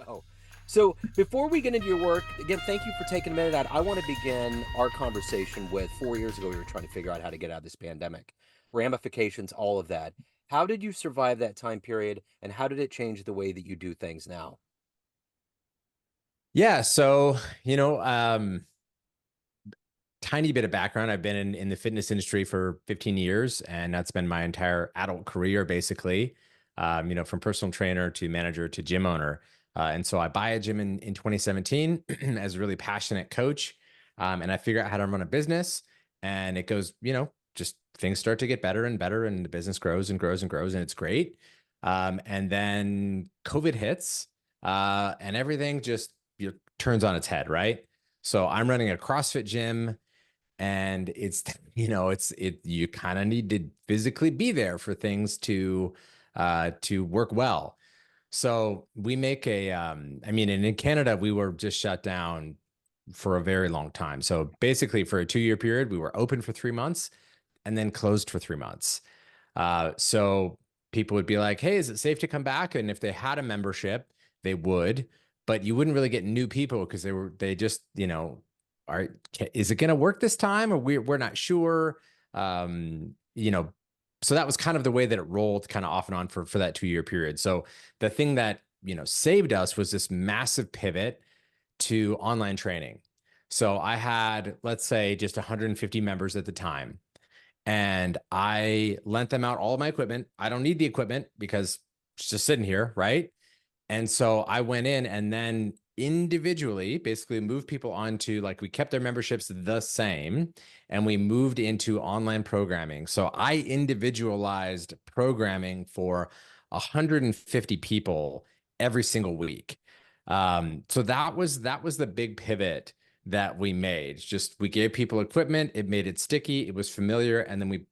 know. So before we get into your work, again, thank you for taking a minute out. I want to begin our conversation with 4 years ago, we were trying to figure out how to get out of this pandemic, ramifications, all of that. How did you survive that time period, and how did it change the way that you do things now? Yeah, so, you know, tiny bit of background. I've been in the fitness industry for 15 years, and that's been my entire adult career, basically. From personal trainer to manager to gym owner. And so I buy a gym in 2017 as a really passionate coach. And I figure out how to run a business, and it goes, just things start to get better and better, and the business grows and grows and grows, and it's great. And then COVID hits, and everything just turns on its head, right? So I'm running a CrossFit gym, and it's you kind of need to physically be there for things to work well. So we make and in Canada we were just shut down for a very long time. So basically for a 2-year period we were open for 3 months and then closed for 3 months. So people would be like, hey, is it safe to come back? And if they had a membership, they would, but you wouldn't really get new people because they just, are, is it going to work this time? Or we're not sure. Um, you know, so that was kind of the way that it rolled kind of off and on for that 2-year period. So the thing that, saved us was this massive pivot to online training. So I had, let's say, just 150 members at the time, and I lent them out all of my equipment. I don't need the equipment because it's just sitting here, right? And so I went in and then individually basically moved people onto, like, we kept their memberships the same and we moved into online programming. So I individualized programming for 150 people every single week. So that was the big pivot that we made. Just we gave people equipment, it made it sticky, it was familiar, and then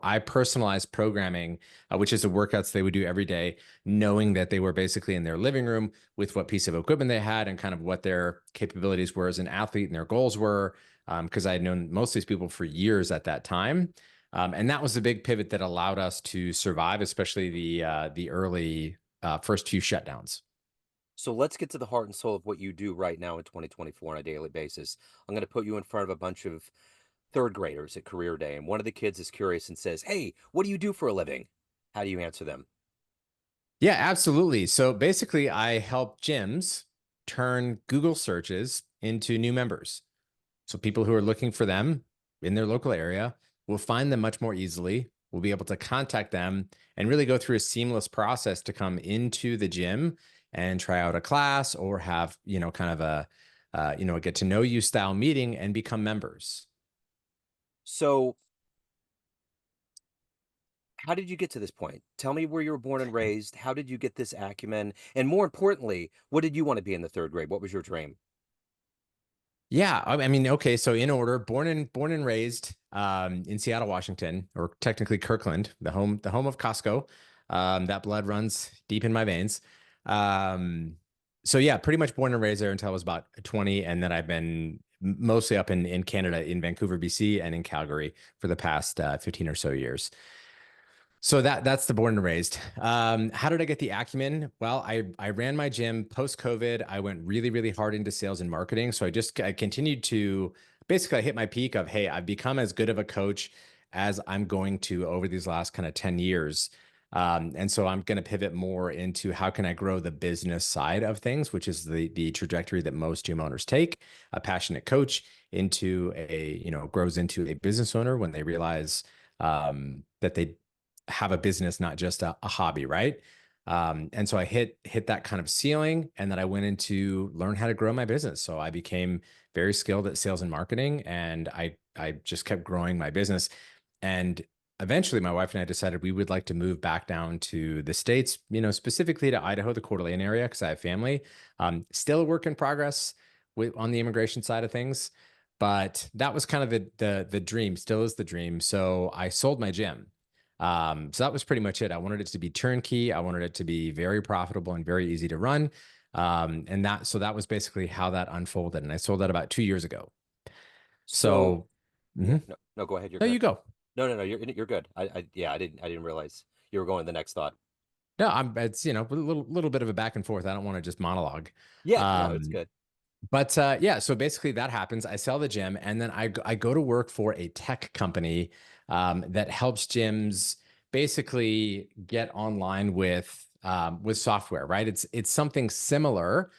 I personalized programming, which is the workouts they would do every day, knowing that they were basically in their living room with what piece of equipment they had and kind of what their capabilities were as an athlete and their goals were. Because I had known most of these people for years at that time. And that was the big pivot that allowed us to survive, especially the early first few shutdowns. So let's get to the heart and soul of what you do right now in 2024 on a daily basis. I'm going to put you in front of a bunch of third graders at career day, and one of the kids is curious and says, hey, what do you do for a living? How do you answer them? Yeah, absolutely. So basically, I help gyms turn Google searches into new members. So people who are looking for them in their local area will find them much more easily. We'll be able to contact them and really go through a seamless process to come into the gym and try out a class or have, kind of a get to know you style meeting and become members. So how did you get to this point? Tell me where you were born and raised. How did you get this acumen? And more importantly, what did you want to be in the third grade? What was your dream? Yeah, I mean, okay, so in order, born and raised in Seattle, Washington, or technically Kirkland, the home of Costco. That blood runs deep in my veins. Um, so yeah, pretty much born and raised there until I was about 20, and then I've been mostly up in Canada, in Vancouver, BC, and in Calgary for the past 15 or so years. So that's the born and raised. How did I get the acumen? Well, I ran my gym post COVID. I went really, really hard into sales and marketing. So I continued to basically, I hit my peak of, hey, I've become as good of a coach as I'm going to over these last kind of 10 years. And so I'm going to pivot more into how can I grow the business side of things, which is the trajectory that most gym owners take. A passionate coach into grows into a business owner when they realize that they have a business, not just a hobby, right? And so I hit that kind of ceiling, and then I went into learn how to grow my business. So I became very skilled at sales and marketing, and I just kept growing my business. And eventually, my wife and I decided we would like to move back down to the States, specifically to Idaho, the Coeur d'Alene area, because I have family. Still a work in progress on the immigration side of things, but that was kind of the dream. Still is the dream. So I sold my gym. So that was pretty much it. I wanted it to be turnkey. I wanted it to be very profitable and very easy to run. So that was basically how that unfolded. And I sold that about 2 years ago. So So, yeah, mhm. no, no, go ahead. You're There good. you go. No, no, no, you're good. Yeah, I didn't realize you were going to the next thought. No, it's, a little bit of a back and forth. I don't want to just monologue. Yeah, no, it's Um, good. but yeah, so basically that happens. I sell the gym, and then I go to work for a tech company that helps gyms basically get online with software, right? It's something similar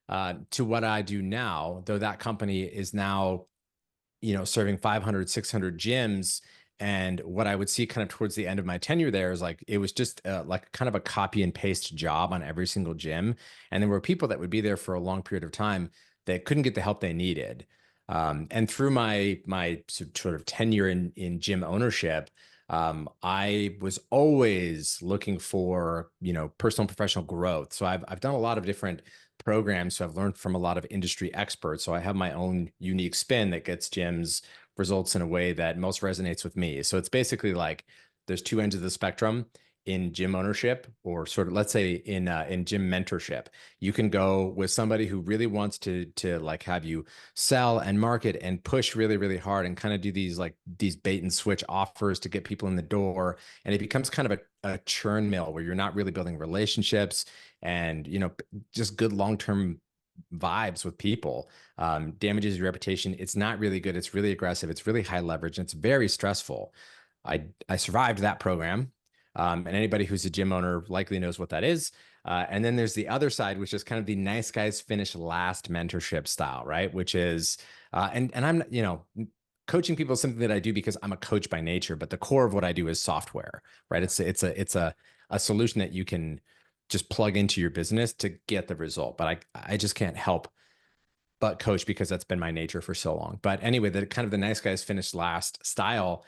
to what I do now, though that company is now serving 500, 600 gyms. And what I would see kind of towards the end of my tenure there is like, it was just like kind of a copy and paste job on every single gym. And there were people that would be there for a long period of time that couldn't get the help they needed. And through my sort of tenure in gym ownership, I was always looking for, personal and professional growth. So I've done a lot of different programs. So I've learned from a lot of industry experts. So I have my own unique spin that gets gyms results in a way that most resonates with me. So it's basically like there's two ends of the spectrum in gym ownership, or sort of, let's say, in gym mentorship. You can go with somebody who really wants to like have you sell and market and push really, really hard and kind of do these bait and switch offers to get people in the door. And it becomes kind of a churn mill where you're not really building relationships and just good long-term vibes with people. Damages your reputation. It's not really good. It's really aggressive. It's really high leverage, and it's very stressful. I survived that program. And anybody who's a gym owner likely knows what that is. And then there's the other side, which is kind of the nice guys finish last mentorship style, right? Which is, and I'm, coaching people is something that I do because I'm a coach by nature, but the core of what I do is software, right? It's a solution that you can just plug into your business to get the result. But I just can't help but coach because that's been my nature for so long. But anyway, the kind of the nice guys finish last style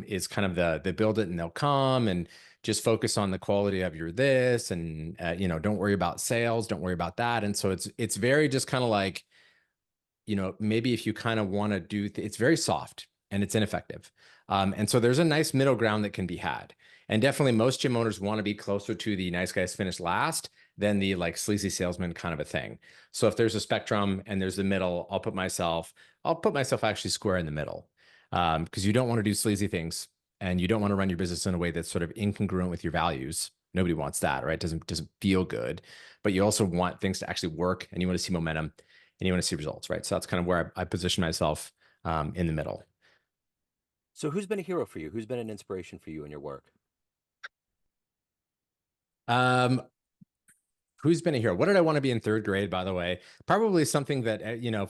is kind of the build it and they'll come and just focus on the quality of your this and don't worry about sales, don't worry about that. And so it's very just kind of like, maybe if you kind of want to it's very soft and it's ineffective. And so there's a nice middle ground that can be had. And definitely most gym owners want to be closer to the nice guys finish last than the like sleazy salesman kind of a thing. So if there's a spectrum and there's the middle, I'll put myself actually square in the middle. Because you don't want to do sleazy things and you don't want to run your business in a way that's sort of incongruent with your values. Nobody wants that, right? Doesn't feel good. But you also want things to actually work and you want to see momentum and you want to see results, right? So that's kind of where I position myself in the middle. So who's been a hero for you? Who's been an inspiration for you in your work? Um, Who's been a hero? What did I want to be in third grade, by the way? Probably something that,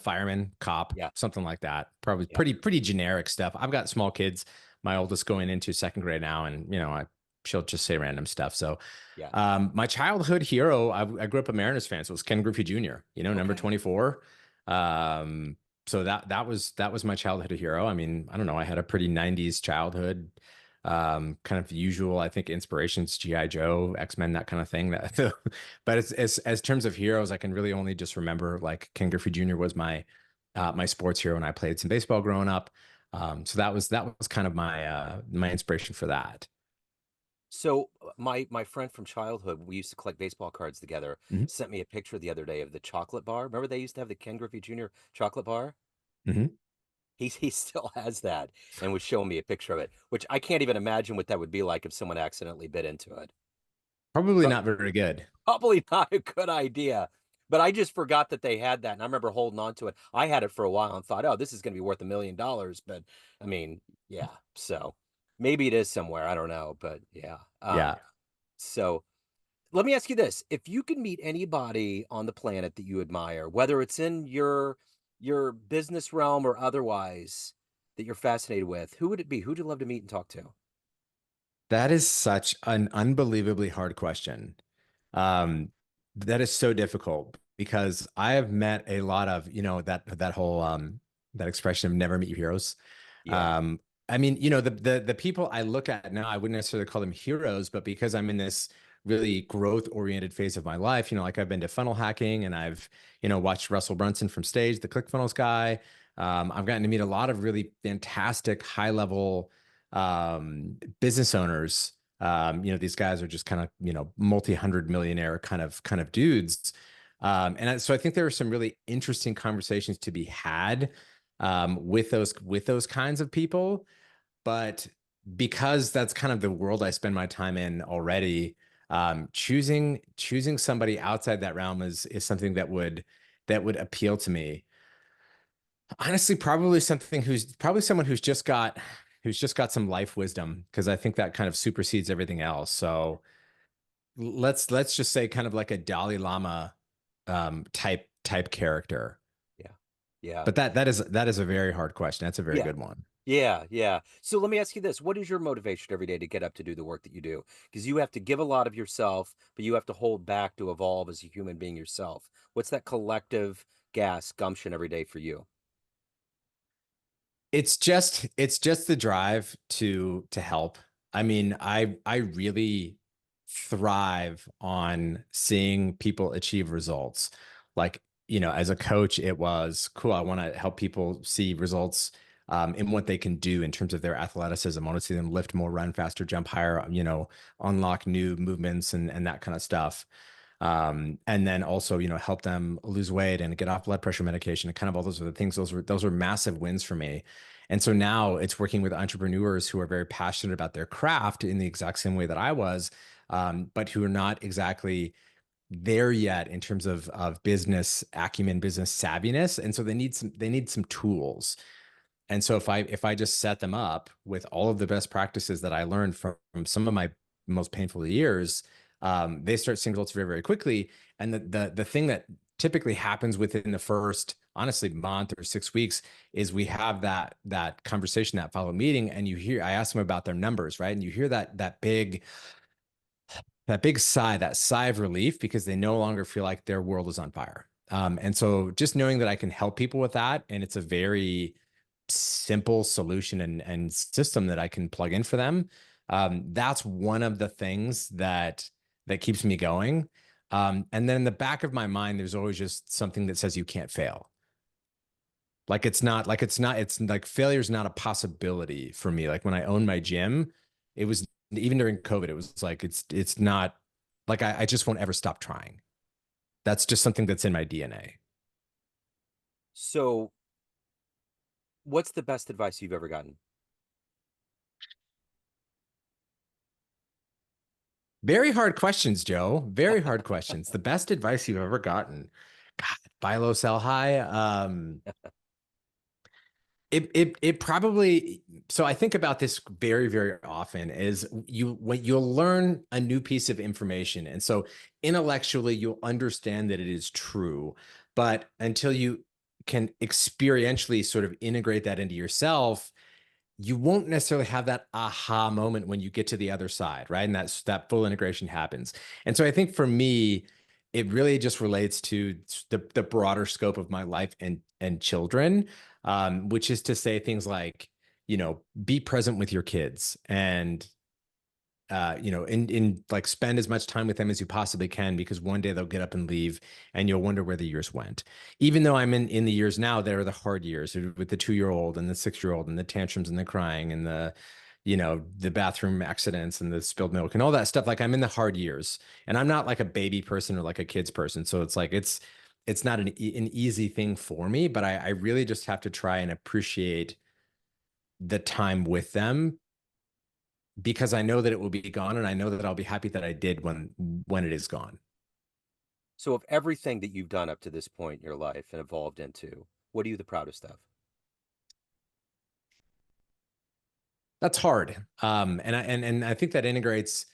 fireman, cop, Yeah, something like that. Probably yeah, pretty generic stuff. I've got small kids. My oldest going into second grade now, and, she'll just say random stuff. So, yeah. my childhood hero, I grew up a Mariners fan, so it was Ken Griffey Jr., number Okay. 24. Um, so that was my childhood hero. I mean, I don't know. I had a pretty 90s childhood. Kind of usual, I think, inspirations, GI Joe, X-Men, that kind of thing. But as terms of heroes, I can really only just remember like Ken Griffey Jr. was my sports hero, and I played some baseball growing up. So that was kind of my inspiration for that. So my friend from childhood, we used to collect baseball cards together, Hmm. sent me a picture the other day of the chocolate bar. Remember they used to have the Ken Griffey Jr. chocolate bar? Hmm. He still has that and was showing me a picture of it, which I can't even imagine what that would be like if someone accidentally bit into it. Probably Pro- not very good. Probably not a good idea. But I just forgot that they had that, and I remember holding on to it. I had it for a while and thought, "Oh, this is going to be worth $1 million." But I mean, yeah. So maybe it is somewhere. I don't know, but yeah. Yeah. So let me ask you this. If you could meet anybody on the planet that you admire, whether it's in your business realm or otherwise that you're fascinated with, who would it be? Who'd you love to meet and talk to? That is such an unbelievably hard question. Um, that is so difficult because I have met a lot of, that whole that expression of never meet your heroes. Yeah. Um, I mean, the people I look at now, I wouldn't necessarily call them heroes, but because I'm in this really growth oriented phase of my life, like I've been to funnel hacking and I've, watched Russell Brunson from stage, the ClickFunnels guy. I've gotten to meet a lot of really fantastic high level business owners. These guys are just kind of, multi-hundred millionaire kind of dudes. So I think there are some really interesting conversations to be had with those kinds of people. But because that's kind of the world I spend my time in already, Choosing somebody outside that realm is something that would appeal to me. Honestly, probably someone who's just got some life wisdom, because I think that kind of supersedes everything else. So let's just say kind of like a Dalai Lama type character. Yeah. Yeah. But that is a very hard question. That's a very Yeah. good one. Yeah, yeah. So let me ask you this. What is your motivation every day to get up to do the work that you do? Because you have to give a lot of yourself, but you have to hold back to evolve as a human being yourself. What's that collective gas gumption every day for you? It's just the drive to help. I mean, I really thrive on seeing people achieve results. Like, as a coach, it was cool. I want to help people see results in what they can do in terms of their athleticism. I want to see them lift more, run faster, jump higher, unlock new movements and that kind of stuff. And then also, help them lose weight and get off blood pressure medication and kind of all those other things. Those were massive wins for me. And so now it's working with entrepreneurs who are very passionate about their craft in the exact same way that I was, but who are not exactly there yet in terms of business acumen, business savviness. And so they need some tools. And so if I just set them up with all of the best practices that I learned from some of my most painful years, they start seeing results very, very quickly. And the thing that typically happens within the first, honestly, month or 6 weeks is we have that conversation, that follow meeting, and I ask them about their numbers, right? And you hear that big sigh, that sigh of relief, because they no longer feel like their world is on fire. And so just knowing that I can help people with that, and it's a very simple solution and system that I can plug in for them. That's one of the things that keeps me going. And then in the back of my mind, there's always just something that says you can't fail. It's like failure's not a possibility for me. Like when I owned my gym, it was even during COVID, it was like it's not like I just won't ever stop trying. That's just something that's in my DNA. So, what's the best advice you've ever gotten? Very hard questions, Joe. Very hard questions. The best advice you've ever gotten. God, buy low, sell high. It probably, so I think about this very, very often is when you'll learn a new piece of information. And so intellectually you'll understand that it is true, but until you can experientially sort of integrate that into yourself, you won't necessarily have that aha moment when you get to the other side, right? And that full integration happens. And so I think for me, it really just relates to the broader scope of my life and children, which is to say things like, be present with your kids and in like spend as much time with them as you possibly can, because one day they'll get up and leave and you'll wonder where the years went. Even though I'm in the years now that are the hard years with the 2-year-old and the 6-year-old and the tantrums and the crying and the bathroom accidents and the spilled milk and all that stuff. Like I'm in the hard years and I'm not like a baby person or like a kids person. So it's like, it's not an easy thing for me, but I really just have to try and appreciate the time with them, because I know that it will be gone and I know that I'll be happy that I did when it is gone. So, of everything that you've done up to this point in your life and evolved into, what are you the proudest of? That's hard. And I think that integrates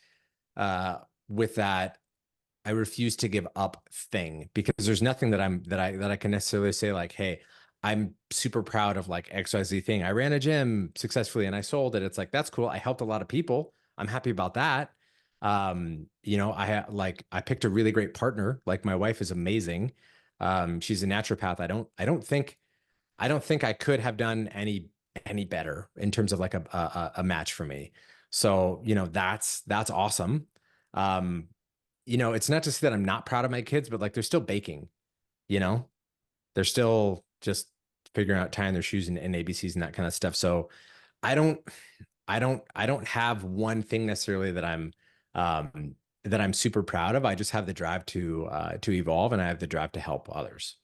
with that I refuse to give up thing, because there's nothing that I can necessarily say like, hey, I'm super proud of like XYZ thing. I ran a gym successfully and I sold it. It's like, that's cool. I helped a lot of people. I'm happy about that. I picked a really great partner. Like my wife is amazing. She's a naturopath. I don't think I could have done any better in terms of like a match for me. So, that's awesome. Um, it's not to say that I'm not proud of my kids, but like they're still baking, you know, they're still just figuring out tying their shoes and ABCs and that kind of stuff. So I don't, I don't have one thing necessarily that I'm super proud of. I just have the drive to evolve, and I have the drive to help others.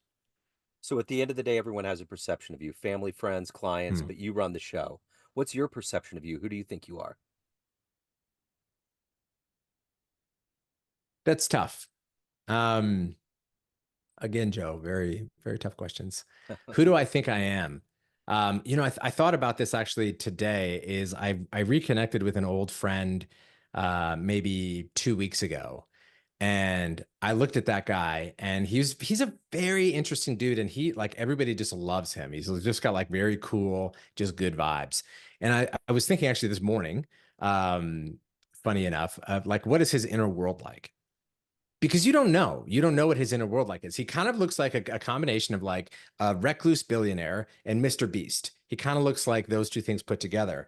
So, at the end of the day, everyone has a perception of you, family, friends, clients, Hmm. but you run the show. What's your perception of you? Who do you think you are? That's tough. Um, Again, Joe, very, very tough questions. Who do I think I am? I thought about this actually today. I reconnected with an old friend maybe 2 weeks ago, and I looked at that guy, and he's a very interesting dude, and he like everybody just loves him. He's just got like very cool, just good vibes. And I was thinking actually this morning, um, funny enough, like what is his inner world like? Because you don't know what his inner world like is. He kind of looks like a combination of like a recluse billionaire and Mr. Beast. He kind of looks like those two things put together.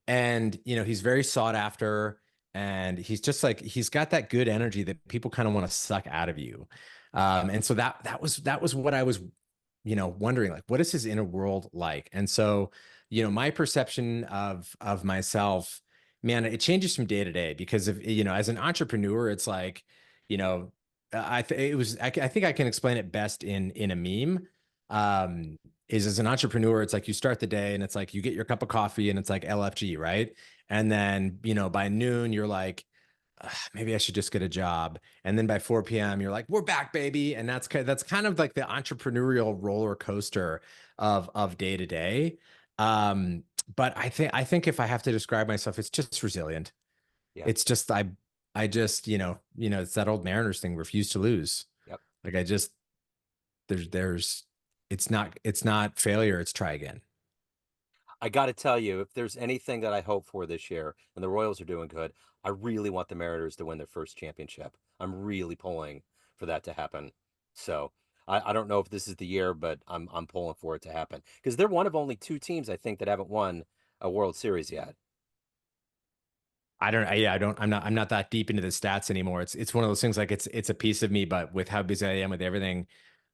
And he's very sought after, and he's just like he's got that good energy that people kind of want to suck out of you. And so that was what I was wondering, like, what is his inner world like? And so, my perception of myself, man, it changes from day to day because as an entrepreneur, it's like, you know, I think I can explain it best in a meme. Um, is as an entrepreneur, it's like you start the day and it's like you get your cup of coffee and it's like LFG, right? And then, by noon, you're like, "Ugh, maybe I should just get a job." And then by 4 p.m., you're like, we're back, baby. And that's kind of like the entrepreneurial roller coaster of day to day. But I think if I have to describe myself, it's just resilient. Yeah. It's just I just, it's that old Mariners thing, refuse to lose. Yep. Like I just there's it's not failure, it's try again. I got to tell you, if there's anything that I hope for this year, and the Royals are doing good, I really want the Mariners to win their first championship. I'm really pulling for that to happen. So I don't know if this is the year, but I'm pulling for it to happen because they're one of only two teams I think that haven't won a World Series yet. I don't, yeah, I'm not that deep into the stats anymore. It's one of those things like it's a piece of me, but with how busy I am with everything,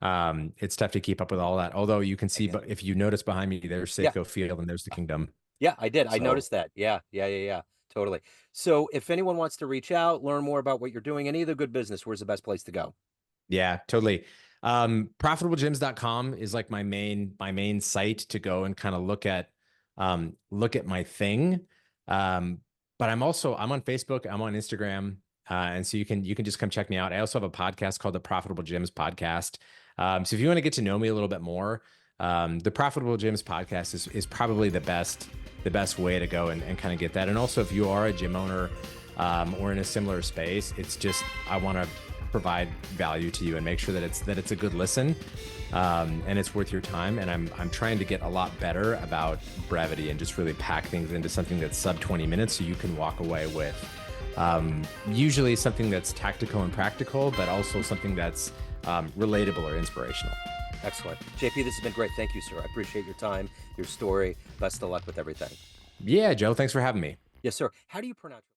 it's tough to keep up with all that. Although you can I see, get but it. if you notice behind me, there's Yeah, Safeco Field and there's the Kingdom. yeah, I did. I So noticed that. Yeah, yeah, yeah, yeah. Totally. So if anyone wants to reach out, learn more about what you're doing, any of the good business, where's the best place to go? yeah, totally. Profitablegyms.com is like my main site to go and kind of look at my thing. Um, but I'm on Facebook, I'm on Instagram, and so you can just come check me out. I also have a podcast called the Profitable Gyms Podcast. So if you want to get to know me a little bit more, the Profitable Gyms Podcast is probably the best way to go and kind of get that. And also, if you are a gym owner or in a similar space, it's just I want to provide value to you and make sure that it's a good listen, and it's worth your time. And I'm trying to get a lot better about brevity and just really pack things into something that's sub 20 minutes so you can walk away with usually something that's tactical and practical, but also something that's relatable or inspirational. Excellent. JP, this has been great. Thank you, sir. I appreciate your time, your story. Best of luck with everything. Yeah, Joe, thanks for having me. Yes, sir. How do you pronounce